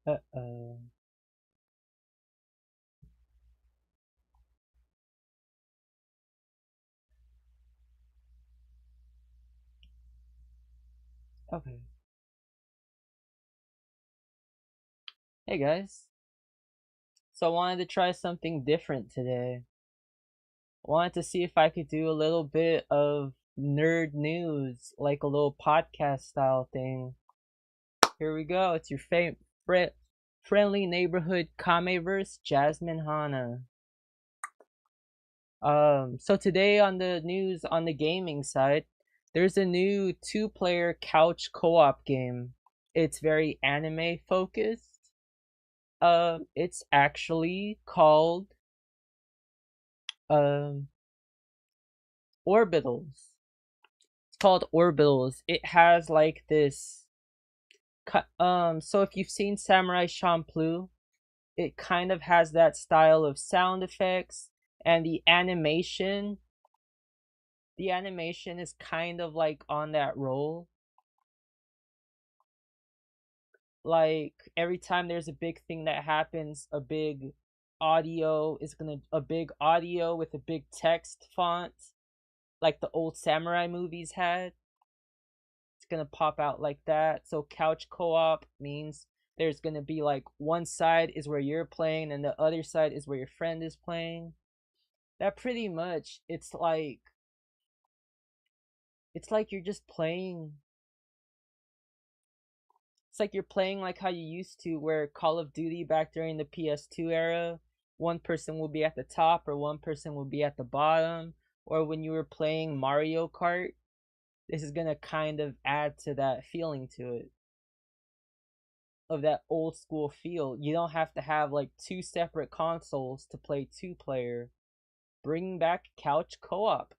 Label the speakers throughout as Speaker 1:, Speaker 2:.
Speaker 1: Uh-oh. Okay. Hey guys. So I wanted to try something different today. I wanted to see if I could do a little bit of nerd news, like a little podcast style thing. Here we go. It's your friendly neighborhood Kameverse, Jasmine Hana. So today on the news on the gaming side, there's a new two-player couch co-op game. It's very anime focused. It's actually called um Orbitals. It's called Orbitals. It has like this so if you've seen Samurai Champloo, it kind of has that style of sound effects, and the animation is kind of like on that roll. Like every time there's a big thing that happens, a big audio with a big text font, like the old samurai movies had. It's gonna pop out like that. So couch co-op means there's gonna be like one side is where you're playing and the other side is where your friend is playing. That pretty much it's like you're just playing. It's like you're playing like how you used to, where Call of Duty back during the PS2 era, one person will be at the top or one person will be at the bottom, or when you were playing Mario Kart. This is gonna kind of add to that feeling to it, of that old school feel. You don't have to have like two separate consoles to play two player. Bringing back couch co op.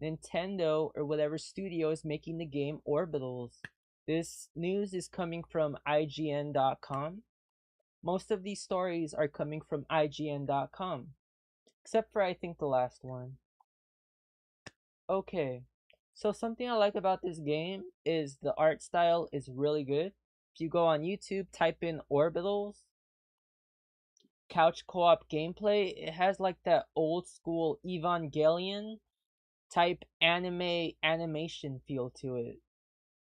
Speaker 1: Nintendo or whatever studio is making the game Orbitals. This news is coming from IGN.com. Most of these stories are coming from IGN.com, except for I think the last one. Okay, so something I like about this game is the art style is really good. If you go on YouTube, type in Orbitals couch co-op gameplay, it has like that old school Evangelion type animation feel to it.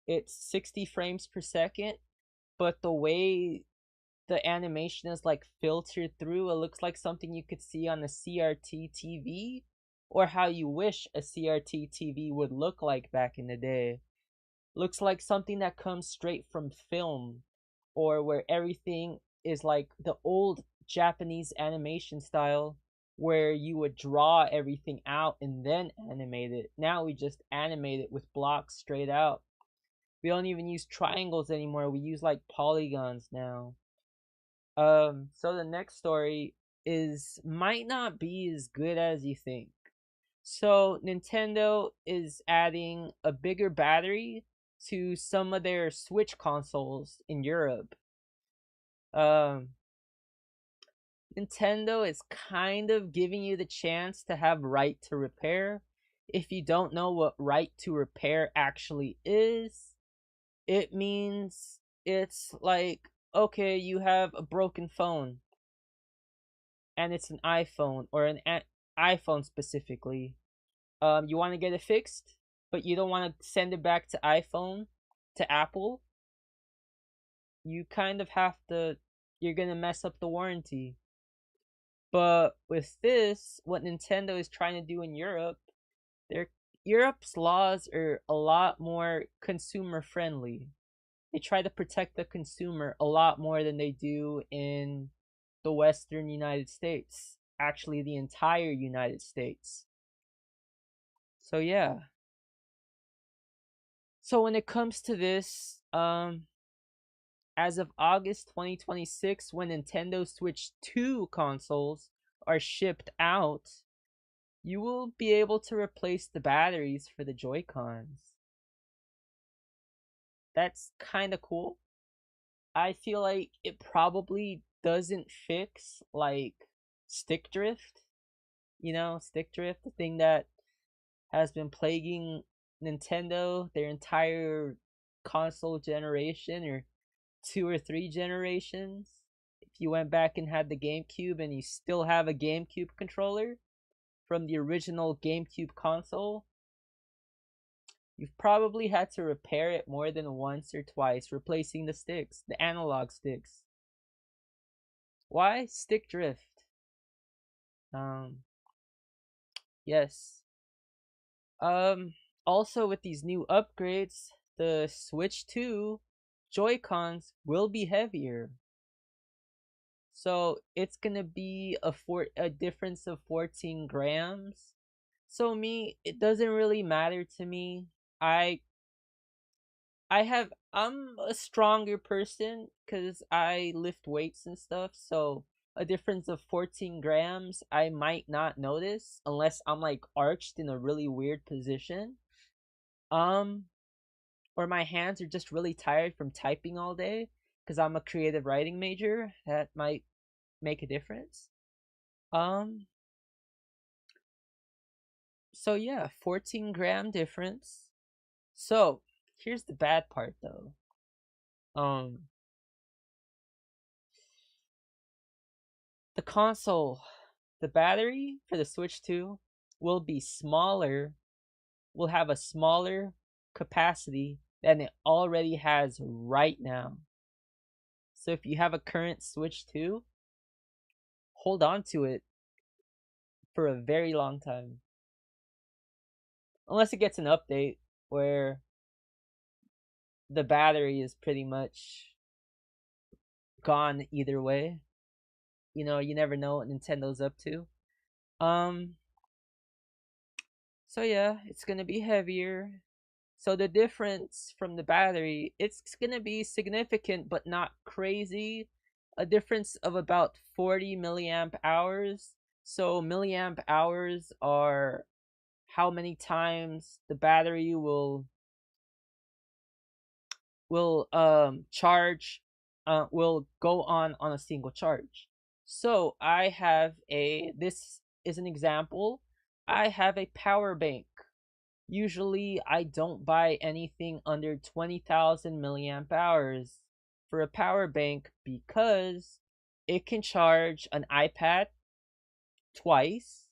Speaker 1: It's 60 frames per second, but the way the animation is like filtered through, it looks like something you could see on a CRT TV, or how you wish a CRT TV would look like back in the day. Looks like something that comes straight from film, or where everything is like the old Japanese animation style, where you would draw everything out and then animate it. Now we just animate it with blocks straight out. We don't even use triangles anymore. We use like polygons now. So the next story is might not be as good as you think. So Nintendo is adding a bigger battery to some of their Switch consoles in Europe. Um, Nintendo is kind of giving you the chance to have right to repair. If you don't know what right to repair actually is, it means it's like, okay, you have a broken phone and it's an iPhone or iPhone specifically. You want to get it fixed, but you don't want to send it back to iPhone, to Apple. You kind of have to. You're gonna mess up the warranty. But with this, what Nintendo is trying to do in Europe, their Europe's laws are a lot more consumer friendly. They try to protect the consumer a lot more than they do in the Western United States. Actually, the entire United States. So yeah. So when it comes to this, as of August 2026, when Nintendo Switch 2 consoles are shipped out, you will be able to replace the batteries for the Joy-Cons. That's kind of cool. I feel like it probably doesn't fix like stick drift, stick drift, the thing that has been plaguing Nintendo their entire console generation, or 2 or 3 generations. If you went back and had the GameCube and you still have a GameCube controller from the original GameCube console, you've probably had to repair it more than once or twice, replacing the sticks, the analog sticks. Why? Stick drift. Yes. Also with these new upgrades, the Switch 2 Joy-Cons will be heavier. So it's gonna be a difference of 14 grams. So it doesn't really matter to me. I I'm a stronger person because I lift weights and stuff, so a difference of 14 grams I might not notice unless I'm like arched in a really weird position. Um, or my hands are just really tired from typing all day because I'm a creative writing major. That might make a difference. Um, so yeah, 14-gram difference. So here's the bad part though. The console, the battery for the Switch 2 will be smaller, will have a smaller capacity than it already has right now. So if you have a current Switch 2, hold on to it for a very long time. Unless it gets an update where the battery is pretty much gone either way. You know, you never know what Nintendo's up to. So yeah, it's gonna be heavier. So the difference from the battery, it's gonna be significant but not crazy. A difference of about 40 milliamp hours. So milliamp hours are how many times the battery will charge will go on a single charge. So I have this is an example. I have a power bank. Usually I don't buy anything under 20,000 milliamp hours for a power bank because it can charge an iPad twice,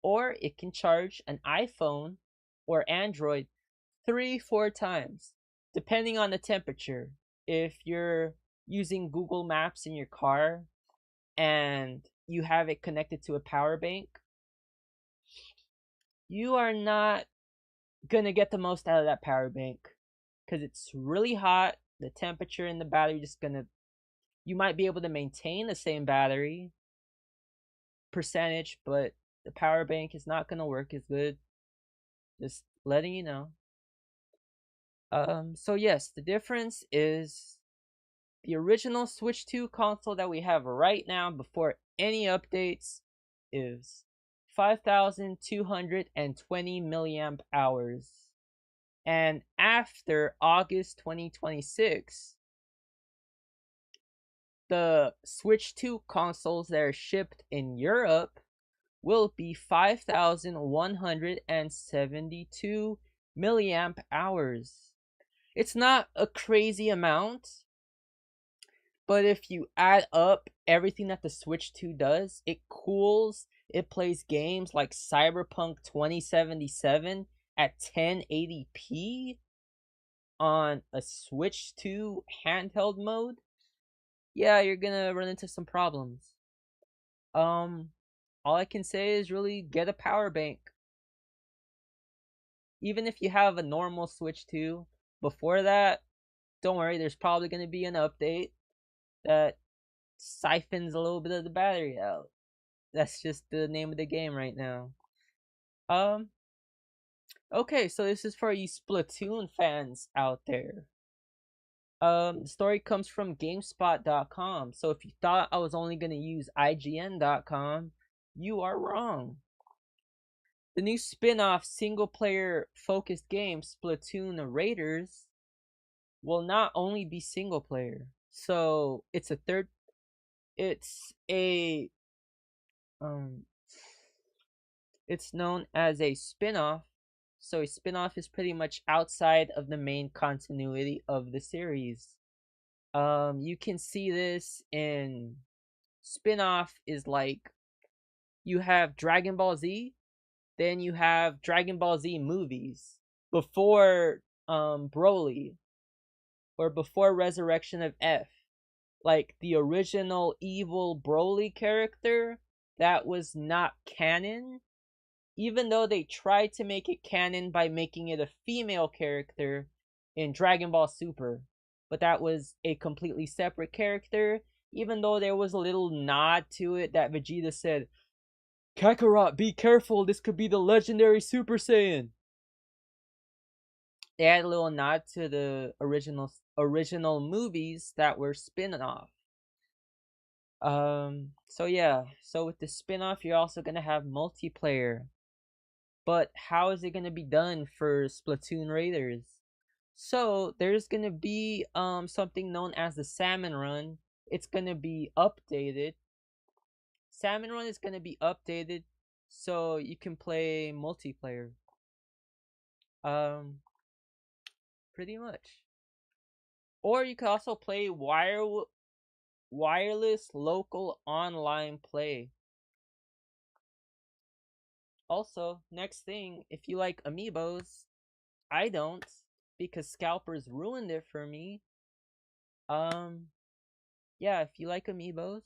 Speaker 1: or it can charge an iPhone or Android 3-4 times, depending on the temperature. If you're using Google Maps in your car and you have it connected to a power bank, you are not gonna get the most out of that power bank because it's really hot. The temperature in the battery just gonna, you might be able to maintain the same battery percentage, but the power bank is not gonna work as good. Just letting you know. So yes, the difference is the original Switch 2 console that we have right now before any updates is 5,220 milliamp hours. And after August 2026, the Switch 2 consoles that are shipped in Europe will be 5,172 milliamp hours. It's not a crazy amount, but if you add up everything that the Switch 2 does, it cools, it plays games like Cyberpunk 2077 at 1080p on a Switch 2 handheld mode. Yeah, you're gonna run into some problems. All I can say is really get a power bank. Even if you have a normal Switch 2, before that, don't worry, there's probably gonna be an update that siphons a little bit of the battery out. That's just the name of the game right now. Um, okay, so this is for you Splatoon fans out there. The story comes from GameSpot.com. So if you thought I was only gonna use IGN.com, you are wrong. The new spin-off single-player focused game, Splatoon Raiders, will not only be single player. So it's a it's known as a spin-off. So a spin-off is pretty much outside of the main continuity of the series. You can see this in spin-off is like you have Dragon Ball Z, then you have Dragon Ball Z movies before Broly or before Resurrection of F. Like the original evil Broly character that was not canon, even though they tried to make it canon by making it a female character in Dragon Ball Super, but that was a completely separate character, even though there was a little nod to it that Vegeta said, Kakarot, be careful, this could be the legendary Super Saiyan. They had a little nod to the original movies that were spin-off. So yeah, so with the spin-off, you're also gonna have multiplayer. But how is it gonna be done for Splatoon Raiders? So there's gonna be something known as the Salmon Run. It's gonna be updated. Salmon Run is gonna be updated so you can play multiplayer. Um, Pretty much. Or you can also play wireless local online play. Also, next thing, if you like amiibos, I don't, because scalpers ruined it for me. Yeah, if you like amiibos,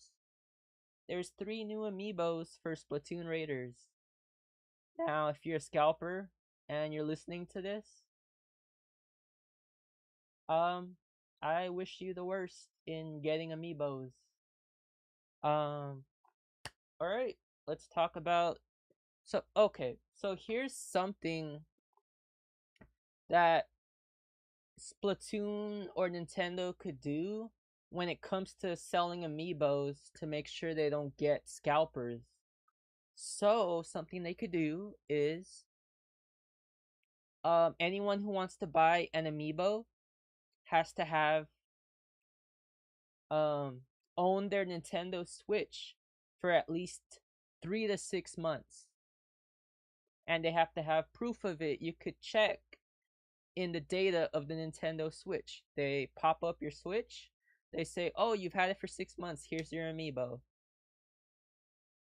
Speaker 1: there's 3 new amiibos for Splatoon Raiders. Now, if you're a scalper and you're listening to this, I wish you the worst in getting amiibos. Alright, let's talk about. So here's something that Splatoon or Nintendo could do when it comes to selling amiibos to make sure they don't get scalpers. So something they could do is anyone who wants to buy an amiibo has to have um own their Nintendo Switch for at least 3 to 6 months. And they have to have proof of it. You could check in the data of the Nintendo Switch. They pop up your Switch. They say, "Oh, you've had it for 6 months. Here's your amiibo."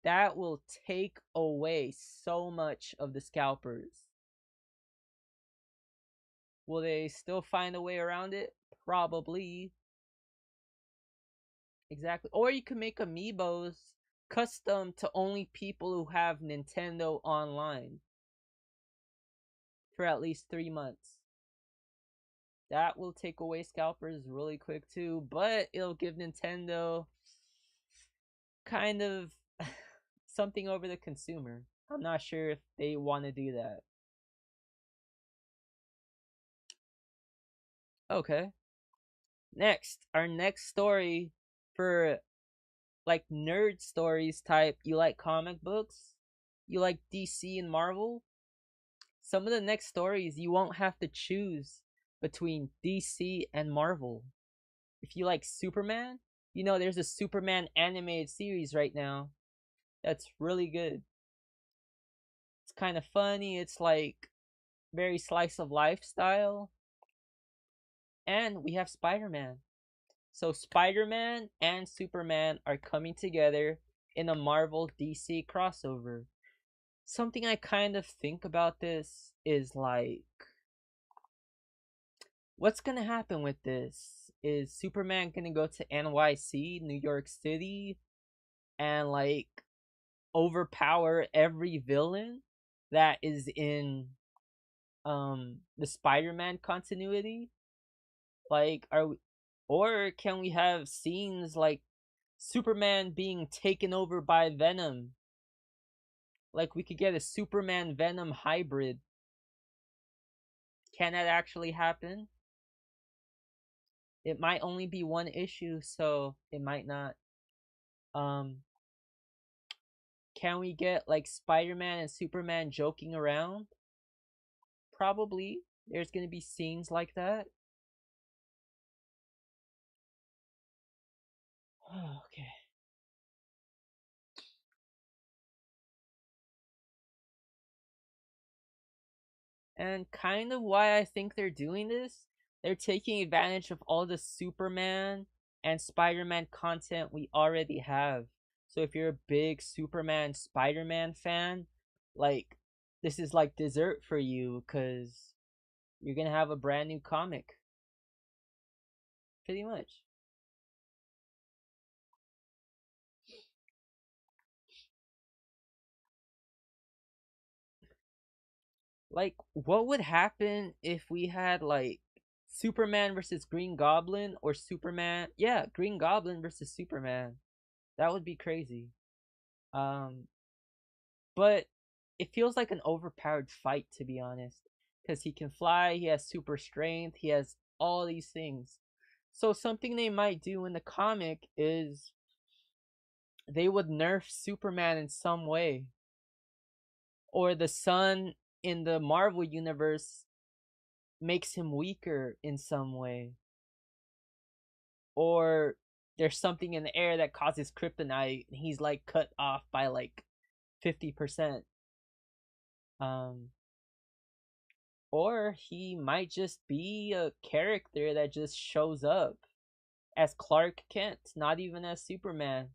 Speaker 1: That will take away so much of the scalpers. Will they still find a way around it? Probably. Exactly. Or you can make amiibos custom to only people who have Nintendo Online for at least 3 months. That will take away scalpers really quick too, but it'll give Nintendo kind of something over the consumer. I'm not sure if they want to do that. Okay. Next, our next story for like nerd stories type. You like comic books? You like DC and Marvel? Some of the next stories you won't have to choose between DC and Marvel. If you like Superman, there's a Superman animated series right now that's really good. It's kind of funny. It's like very slice of life style. And we have Spider-Man. So Spider-Man and Superman are coming together in a Marvel DC crossover. Something I kind of think about this is like, what's gonna happen with this? Is Superman gonna go to NYC, New York City, and like overpower every villain that is in the Spider-Man continuity? Like, or can we have scenes like Superman being taken over by Venom? Like, we could get a Superman Venom hybrid. Can that actually happen? It might only be one issue, so it might not. Um, can we get like Spider-Man and Superman joking around? Probably. There's gonna be scenes like that. Okay. And kind of why I think they're doing this, they're taking advantage of all the Superman and Spider-Man content we already have. So if you're a big Superman Spider-Man fan, like this is like dessert for you cuz you're going to have a brand new comic. Pretty much. Like what would happen if we had like Superman versus Green Goblin or Superman, yeah, Green Goblin versus Superman. That would be crazy. Um but it feels like an overpowered fight, to be honest, because he can fly, he has super strength, he has all these things. So something they might do in the comic is they would nerf Superman in some way, or the sun in the Marvel universe makes him weaker in some way, or there's something in the air that causes kryptonite and he's like cut off by like 50%. um or he might just be a character that just shows up as Clark Kent, not even as Superman.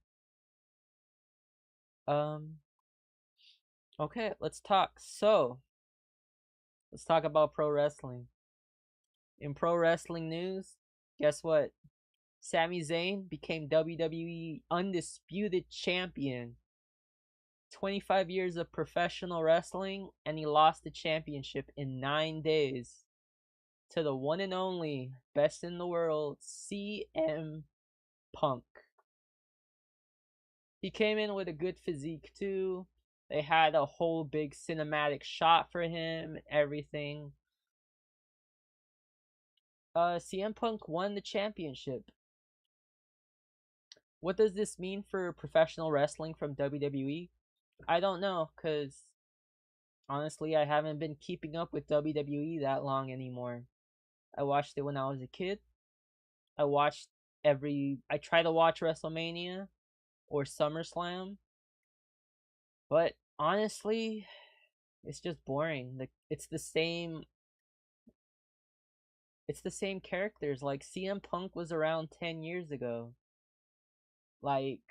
Speaker 1: Um okay, let's talk about pro wrestling. In pro wrestling news, guess what? Sami Zayn became WWE undisputed champion. 25 years of professional wrestling, and he lost the championship in 9 days to the one and only best in the world, CM Punk. He came in with a good physique too. They had a whole big cinematic shot for him and everything. CM Punk won the championship. What does this mean for professional wrestling from WWE? I don't know, cause honestly, I haven't been keeping up with WWE that long anymore. I watched it when I was a kid. I try to watch WrestleMania or SummerSlam, but honestly, it's just boring. Like it's the same characters. Like CM Punk was around 10 years ago. Like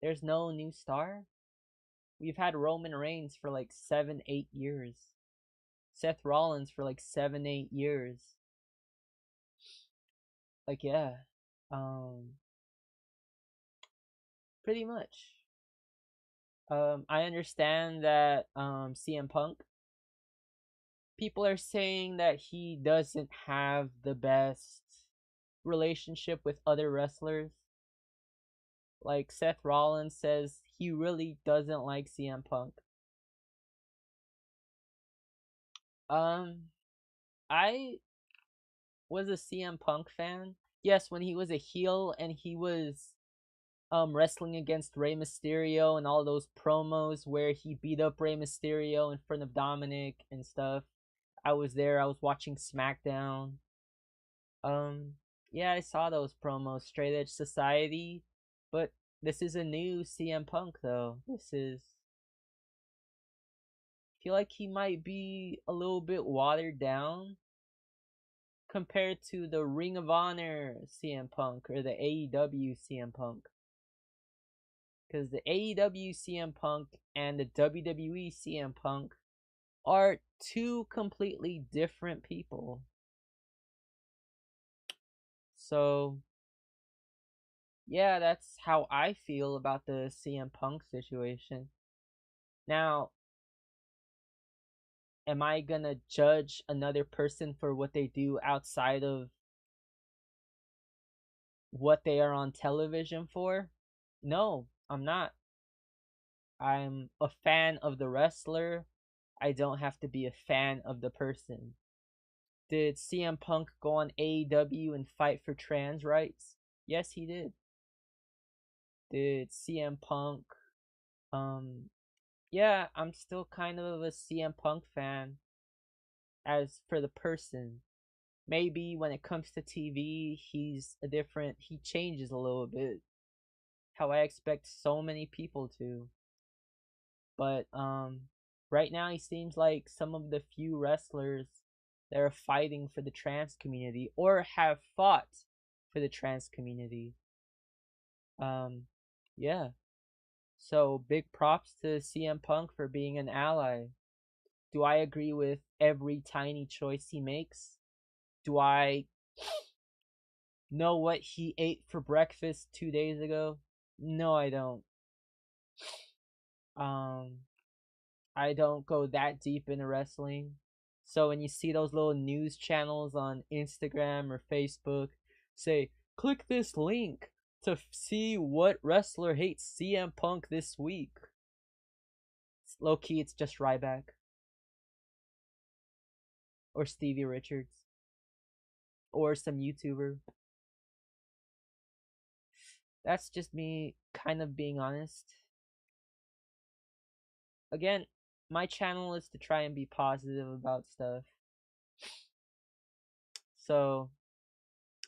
Speaker 1: there's no new star. We've had Roman Reigns for like 7, 8 years. Seth Rollins for like 7, 8 years. Like yeah. Um Pretty much. I understand that CM Punk, people are saying that he doesn't have the best relationship with other wrestlers. Like Seth Rollins says he really doesn't like CM Punk. Um I was a CM Punk fan. Yes, when he was a heel and he was wrestling against Rey Mysterio and all those promos where he beat up Rey Mysterio in front of Dominic and stuff. I was there. I was watching SmackDown. Um, yeah, I saw those promos, Straight Edge Society, but this is a new CM Punk though. I feel like he might be a little bit watered down compared to the Ring of Honor CM Punk or the AEW CM Punk. Because the AEW CM Punk and the WWE CM Punk are two completely different people. So, yeah, that's how I feel about the CM Punk situation. Now, am I gonna judge another person for what they do outside of what they are on television for? No, I'm not. I'm a fan of the wrestler. I don't have to be a fan of the person. Did CM Punk go on AEW and fight for trans rights? Yes, he did. Did CM Punk yeah, I'm still kind of a CM Punk fan as for the person. Maybe when it comes to TV, he changes a little bit. How I expect so many people to. But right now he seems like some of the few wrestlers that are fighting for the trans community or have fought for the trans community. Yeah. So big props to CM Punk for being an ally. Do I agree with every tiny choice he makes? Do I know what he ate for breakfast 2 days ago? No, I don't. Um, I don't go that deep into wrestling. So when you see those little news channels on Instagram or Facebook say, click this link to see what wrestler hates CM Punk this week. Low key, it's just Ryback or Stevie Richards or some YouTuber. That's just me kind of being honest. Again, my channel is to try and be positive about stuff. So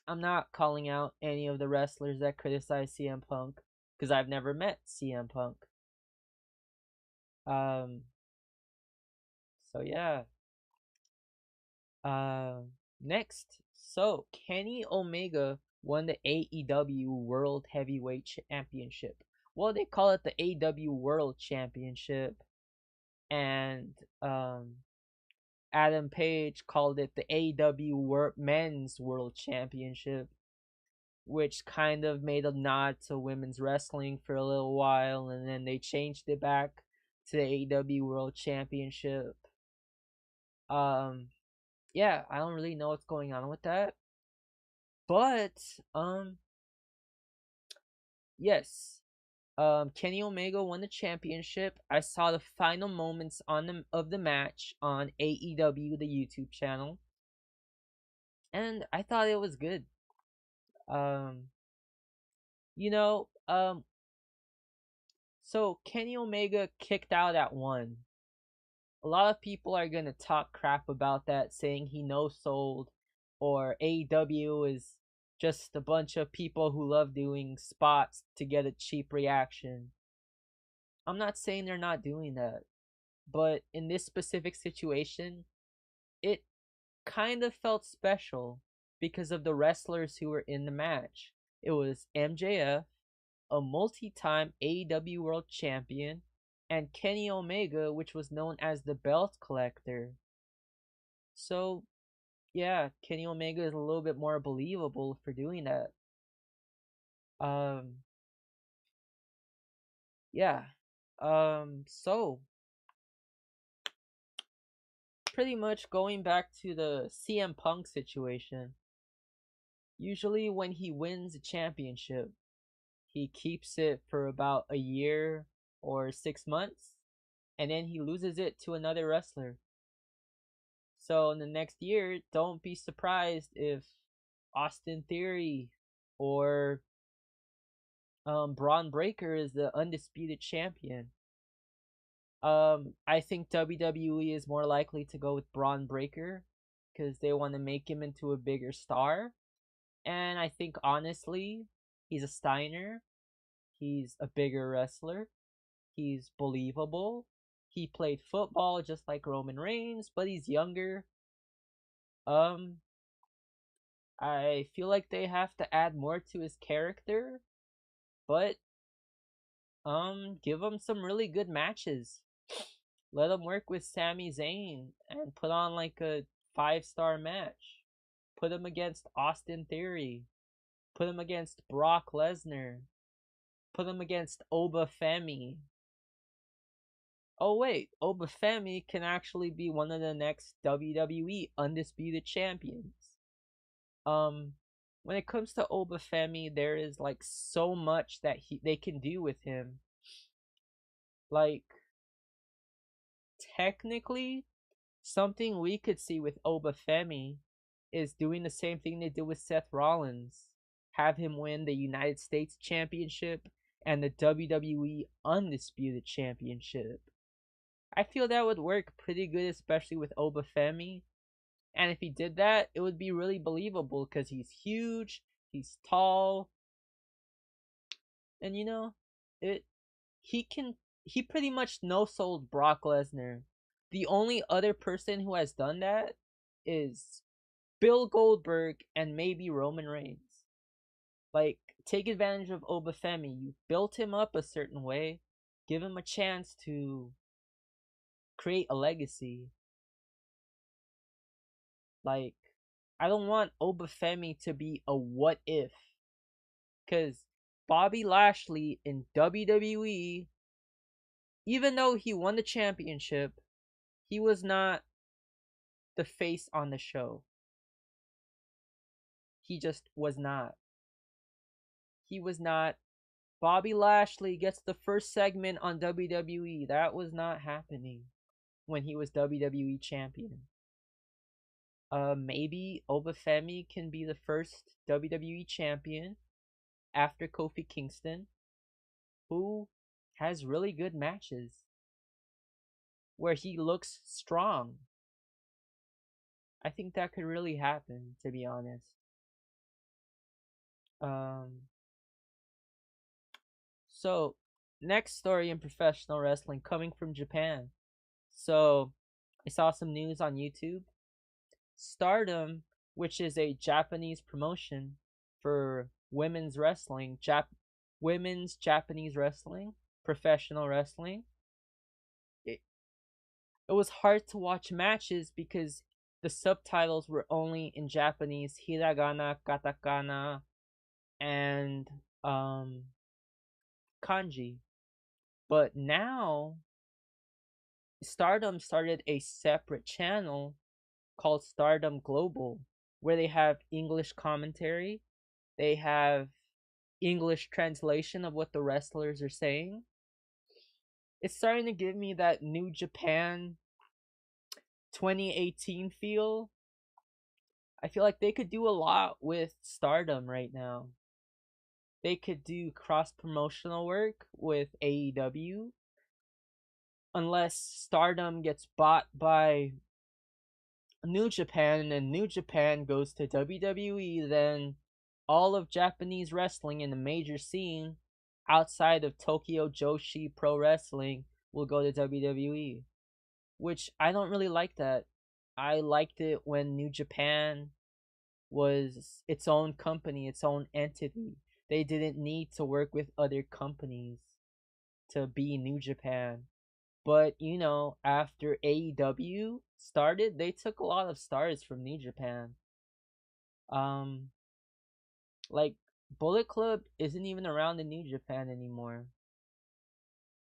Speaker 1: I'm not calling out any of the wrestlers that criticize CM Punk because I've never met CM Punk. Um so yeah. Next. So Kenny Omega won the AEW World Heavyweight Championship. Well, they call it the AEW World Championship, and Adam Page called it the AEW Men's World Championship, which kind of made a nod to women's wrestling for a little while, and then they changed it back to the AEW World Championship. Yeah, I don't really know what's going on with that. But yes. Kenny Omega won the championship. I saw the final moments of the match on AEW, the YouTube channel, and I thought it was good. Um, you know, so Kenny Omega kicked out at 1. A lot of people are gonna talk crap about that, saying he no sold, or AEW is just a bunch of people who love doing spots to get a cheap reaction. I'm not saying they're not doing that, but in this specific situation, it kind of felt special because of the wrestlers who were in the match. It was MJF, a multi-time AEW World Champion, and Kenny Omega, which was known as the Belt Collector. So, yeah, Kenny Omega is a little bit more believable for doing that. Um, yeah. So pretty much going back to the CM Punk situation. Usually when he wins a championship, he keeps it for about a year or 6 months, and then he loses it to another wrestler. So in the next year, don't be surprised if Austin Theory or Braun Breaker is the undisputed champion. I think WWE is more likely to go with Braun Breaker because they want to make him into a bigger star. And I think honestly, he's a Steiner. He's a bigger wrestler. He's believable. He played football just like Roman Reigns, but he's younger. Um, I feel like they have to add more to his character, but give him some really good matches. Let him work with Sami Zayn and put on like a 5-star match. Put him against Austin Theory. Put him against Brock Lesnar. Put him against Oba Femi. Oh wait, Oba Femi can actually be one of the next WWE Undisputed Champions. Um, when it comes to Oba Femi, there is like so much that they can do with him. Like, technically, something we could see with Oba Femi is doing the same thing they did with Seth Rollins. Have him win the United States Championship and the WWE Undisputed Championship. I feel that would work pretty good, especially with Oba Femi. And if he did that, it would be really believable because he's huge, he's tall, and it he pretty much no sold Brock Lesnar. The only other person who has done that is Bill Goldberg and maybe Roman Reigns. Like, take advantage of Obafemi. You built him up a certain way. Give him a chance to create a legacy. Like, I don't want Obafemi to be a what if. Because Bobby Lashley in WWE, even though he won the championship, he was not the face on the show. He just was not. He was not. Bobby Lashley gets the first segment on WWE. That was not happening when he was WWE champion. Maybe Obafemi can be the first WWE champion after Kofi Kingston, who has really good matches where he looks strong. I think that could really happen, to be honest. So, next story in professional wrestling coming from Japan. So, I saw some news on YouTube. Stardom, which is a Japanese promotion for women's wrestling, women's Japanese wrestling, professional wrestling. It was hard to watch matches because the subtitles were only in Japanese, hiragana, katakana, and kanji. But now Stardom started a separate channel called Stardom Global, where they have English commentary, they have English translation of what the wrestlers are saying. It's starting to give me that New Japan 2018 feel. I feel like they could do a lot with Stardom right now. They could do cross promotional work with AEW. Unless Stardom gets bought by New Japan and New Japan goes to WWE, then all of Japanese wrestling in the major scene outside of Tokyo Joshi Pro Wrestling will go to WWE. Which I don't really like that. I liked it when New Japan was its own company, its own entity. They didn't need to work with other companies to be New Japan. But, after AEW started, they took a lot of stars from New Japan. Like, Bullet Club isn't even around in New Japan anymore.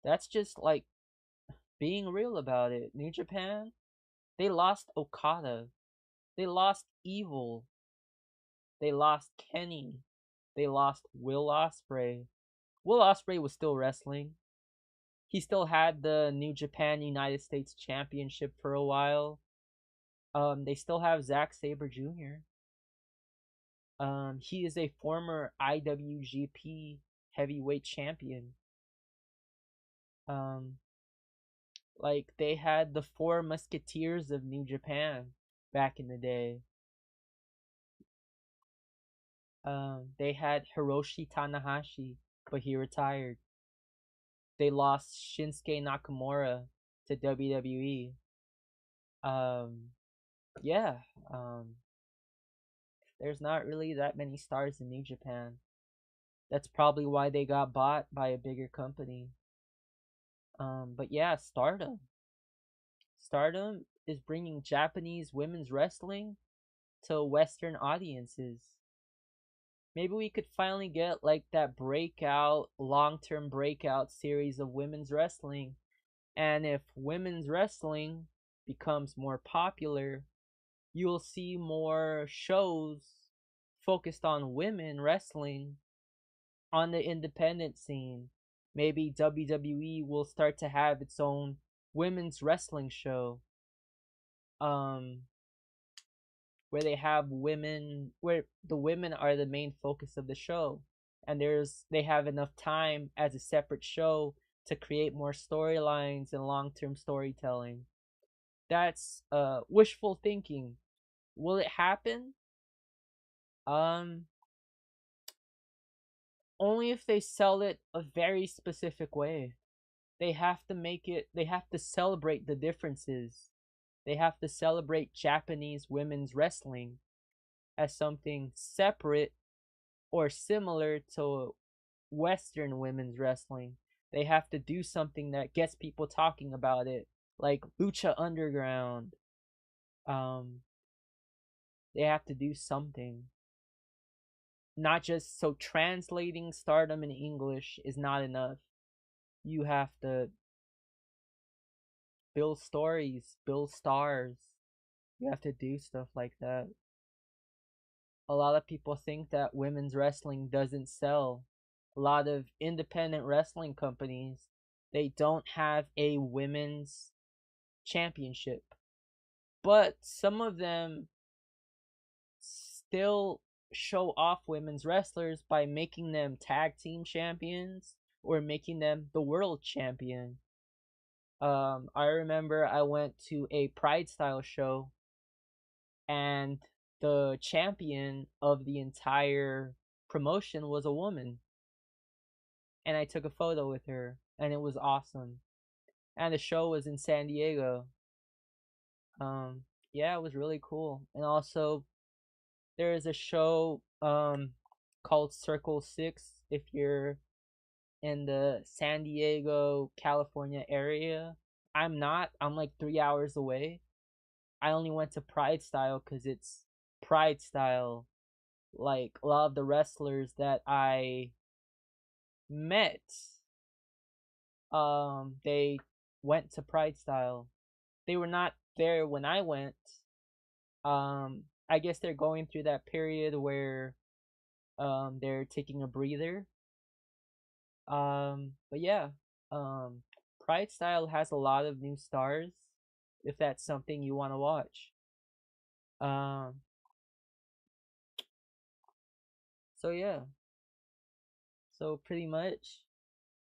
Speaker 1: That's just, like, being real about it. New Japan, they lost Okada. They lost Evil. They lost Kenny. They lost Will Ospreay. Will Ospreay was still wrestling. He still had the New Japan United States Championship for a while. They still have Zack Sabre Jr. He is a former IWGP Heavyweight Champion. Like, they had the Four Musketeers of New Japan back in the day. They had Hiroshi Tanahashi, but he retired. They lost Shinsuke Nakamura to WWE. Yeah. There's not really that many stars in New Japan. That's probably why they got bought by a bigger company. But yeah, Stardom. Stardom is bringing Japanese women's wrestling to Western audiences. Maybe we could finally get like that breakout, long-term breakout series of women's wrestling. And if women's wrestling becomes more popular, you'll see more shows focused on women wrestling on the independent scene. Maybe WWE will start to have its own women's wrestling show. Where they have women, where the women are the main focus of the show, and they have enough time as a separate show to create more storylines and long-term storytelling. That's wishful thinking. Will it happen? Only if they sell it a very specific way. They have to celebrate the differences. They have to celebrate Japanese women's wrestling as something separate or similar to Western women's wrestling. They have to do something that gets people talking about it, like Lucha Underground. Um, they have to do something. Not just so translating Stardom in English is not enough. You have to build stories, build stars. You have to do stuff like that. A lot of people think that women's wrestling doesn't sell. A lot of independent wrestling companies, they don't have a women's championship. But some of them still show off women's wrestlers by making them tag team champions or making them the world champion. I remember I went to a Pride Style show, and the champion of the entire promotion was a woman, and I took a photo with her, and it was awesome. And the show was in San Diego. Um, yeah, it was really cool. And also, there is a show called Circle Six if you're in the San Diego, California area. I'm not. I'm like 3 hours away. I only went to Pride Style because it's Pride Style. Like a lot of the wrestlers that I met, they went to Pride Style. They were not there when I went. I guess they're going through that period where they're taking a breather. But yeah, um, Pride Style has a lot of new stars. If that's something you want to watch. Um, so yeah, so pretty much,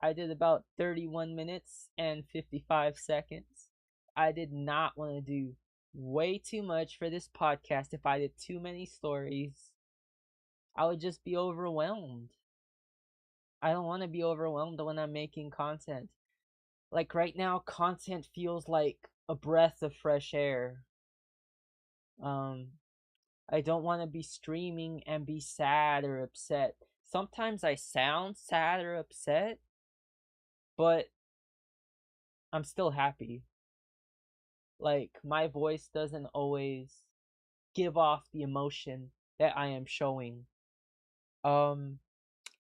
Speaker 1: I did about 31 minutes and 55 seconds. I did not want to do way too much for this podcast. If I did too many stories, I would just be overwhelmed. I don't want to be overwhelmed when I'm making content. Like right now, content feels like a breath of fresh air. Um, I don't want to be streaming and be sad or upset. Sometimes I sound sad or upset, but I'm still happy. Like my voice doesn't always give off the emotion that I am showing. Um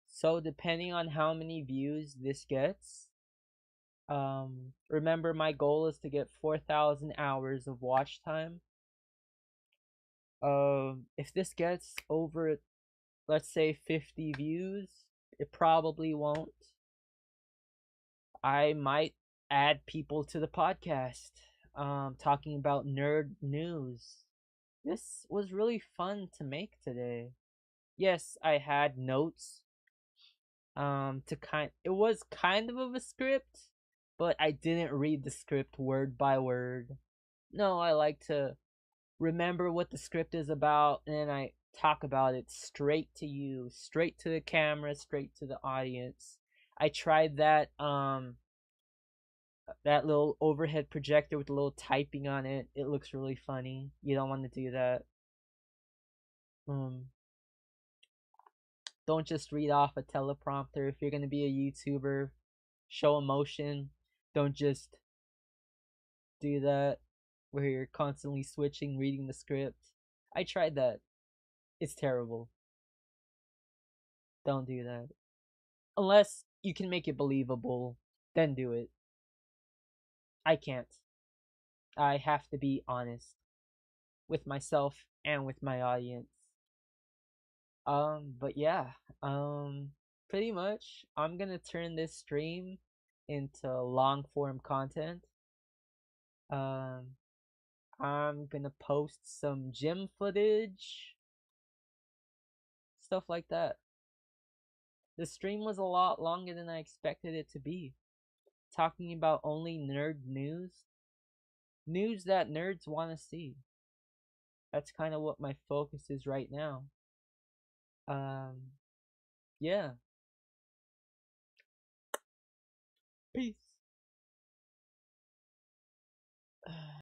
Speaker 1: so depending on how many views this gets, remember my goal is to get 4,000 hours of watch time. If this gets over, let's say, 50 views, it probably won't. I might add people to the podcast, talking about nerd news. This was really fun to make today. Yes, I had notes. It was kind of a script, but I didn't read the script word by word. No, I like to remember what the script is about, and then I talk about it straight to you, straight to the camera, straight to the audience. I tried that little overhead projector with a little typing on it. It looks really funny. You don't want to do that. Um, don't just read off a teleprompter. If you're gonna be a YouTuber, show emotion. Don't just do that where you're constantly switching, reading the script. I tried that. It's terrible. Don't do that. Unless you can make it believable, then do it. I can't. I have to be honest with myself and with my audience. But yeah, pretty much I'm gonna turn this stream into long form content. Um, I'm gonna post some gym footage, stuff like that. The stream was a lot longer than I expected it to be. Talking about only nerd news that nerds want to see. That's kind of what my focus is right now. Um, yeah. Peace.